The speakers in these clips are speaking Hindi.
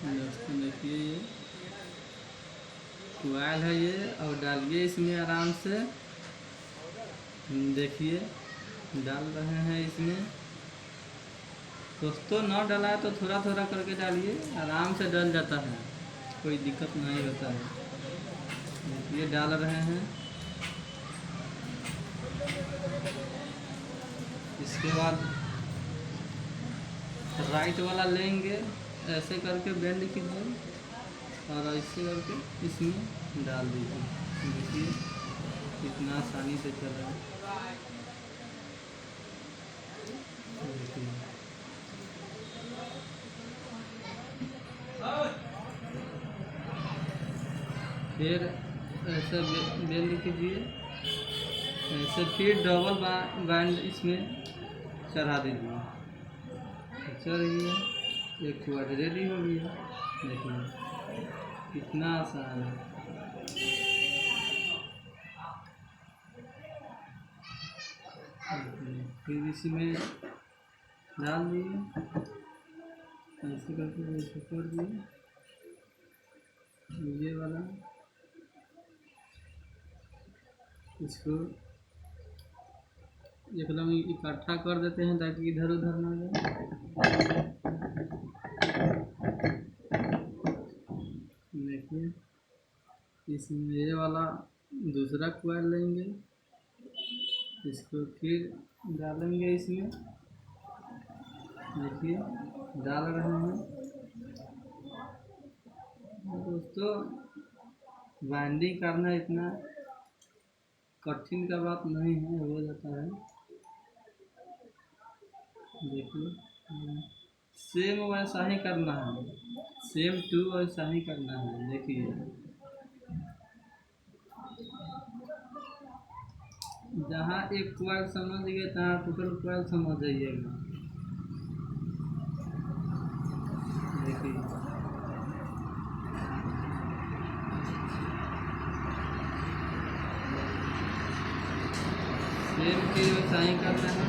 दोस्तों देखिए ये कोयल है ये, और डालिए इसमें आराम से। देखिए डाल रहे हैं इसमें। दोस्तों न डाला तो थोड़ा थोड़ा करके डालिए, आराम से डल जाता है, कोई दिक्कत नहीं होता है। देखिए डाल रहे हैं। इसके बाद राइट वाला लेंगे, ऐसे करके बेंड कीजिए और ऐसे करके इसमें डाल दीजिए। देखिए कितना आसानी से चल रहा है। देखिए फिर ऐसे बेंड कीजिए, ऐसे फिर डबल बैंड इसमें चढ़ा दीजिए। चल गया, एक क्वाड रेडी हो गया। देखिए कितना आसान है। फिर इसमें डाल दिए, ऐसे करके ऐसे कर दिए। ये वाला इसको एकदम इकट्ठा कर देते हैं ताकि इधर उधर ना जाए। देखिए इसमें ये वाला दूसरा क्वाइल लेंगे, इसको फिर डालेंगे इसमें। देखिए डाल रहे हैं। दोस्तों बाइंडिंग करना इतना कठिन का बात नहीं है, हो जाता है। देखिए सेम वैसा ही करना है, सेम टू वैसा ही करना है। देखिए जहाँ एक क्वाइल समझ गए तहाँ टोटल क्वाइल समझ जाइएगा। देखिए सेम चीज़ वैसा ही करना है।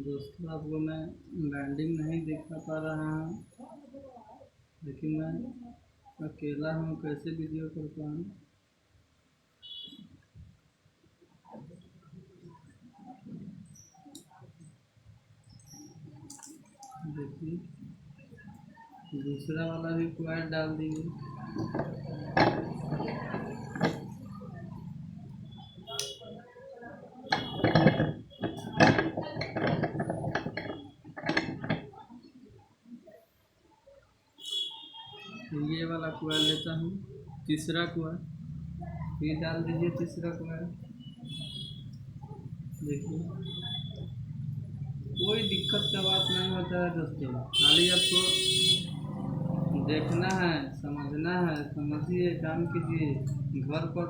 दोस्तों आपको मैं बैंडिंग नहीं दिखा पा रहा हूँ, लेकिन मैं अकेला हूँ, कैसे वीडियो करता हूँ। देखिए दूसरा वाला भी क्वाइल डाल दिए। ये वाला क्वाइल लेता हूँ, तीसरा क्वाइल फिर डाल दीजिए, तीसरा क्वाइल। देखिए कोई दिक्कत का बात नहीं होता है दोस्तों, खाली आपको देखना है, समझना है। समझिए, काम कीजिए, घर पर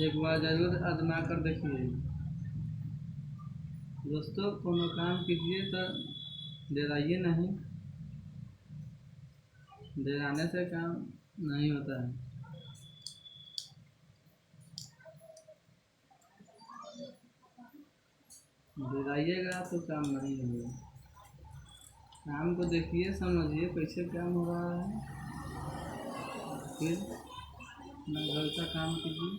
एक बार ज़रूर आजमा कर देखिए। दोस्तों कोनो काम कीजिए तो डराइए नहीं, डराने से काम नहीं होता है। डराइएगा तो काम नहीं होगा। काम को देखिए, समझिए कैसे काम हो रहा है, फिर अपना घर का काम कीजिए।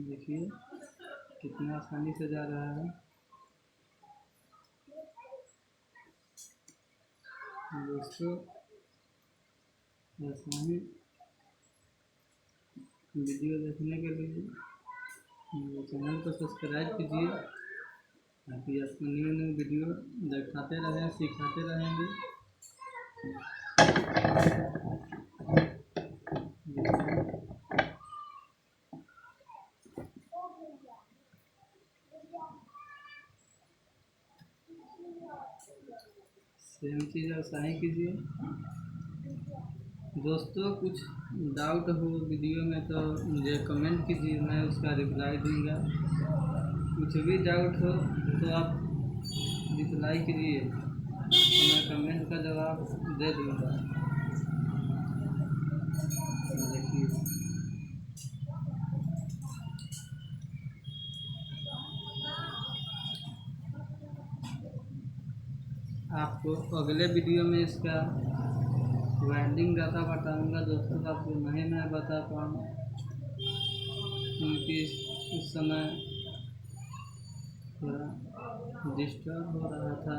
देखिए कितना आसानी से जा रहा है। दोस्तों ऐसा ही वीडियो देखने के लिए मेरे चैनल को सब्सक्राइब कीजिए, ताकि आपको न्यू न्यू वीडियो दिखाते रहें, सिखाते रहेंगे। सेम चीज़ ऐसा ही कीजिए। दोस्तों कुछ डाउट हो वीडियो में तो मुझे कमेंट कीजिए, मैं उसका रिप्लाई दूंगा। कुछ भी डाउट हो तो आप रिप्लाई कीजिए। तो मैं कमेंट का जवाब दे दूँगा। देखिए, आपको अगले वीडियो में इसका वाइंडिंग डाटा बताऊँगा दोस्तों। आपको नहीं मैं बता पाऊँ क्योंकि इस समय थोड़ा डिस्टर्ब हो रहा था।